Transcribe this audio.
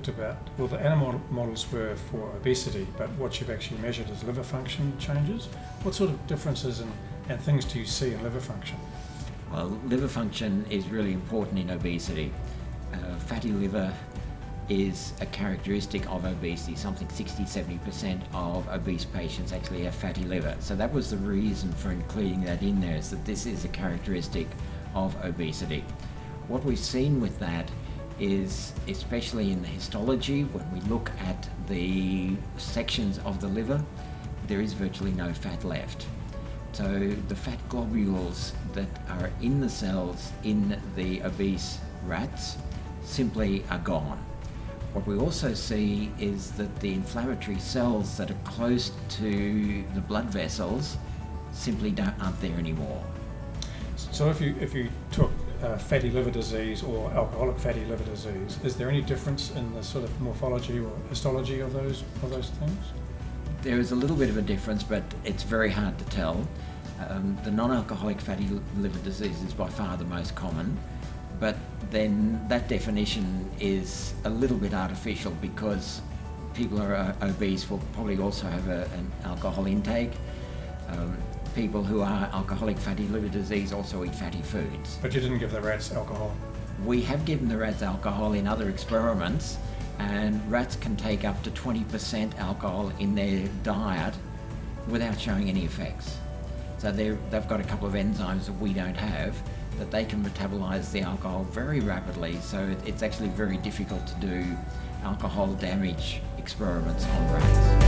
looked about, well, the animal models were for obesity, but what you've actually measured is liver function changes. What sort of differences and things do you see in liver function? Well, liver function is really important in obesity. Fatty liver is a characteristic of obesity. Something 60-70% of obese patients actually have fatty liver. So that was the reason for including that in there, is that this is a characteristic of obesity. What we've seen with that is, especially in the histology, when we look at the sections of the liver, there is virtually no fat left. So the fat globules that are in the cells in the obese rats simply are gone. What we also see is that the inflammatory cells that are close to the blood vessels simply aren't there anymore. So if you took fatty liver disease or alcoholic fatty liver disease, is there any difference in the sort of morphology or histology of those things? There is a little bit of a difference, but it's very hard to tell. The non-alcoholic fatty liver disease is by far the most common, but then that definition is a little bit artificial because people who are obese will probably also have an alcohol intake. People who are alcoholic fatty liver disease also eat fatty foods. But you didn't give the rats alcohol? We have given the rats alcohol in other experiments, and rats can take up to 20% alcohol in their diet without showing any effects. So they've got a couple of enzymes that we don't have, that they can metabolize the alcohol very rapidly, so it's actually very difficult to do alcohol damage experiments on rats.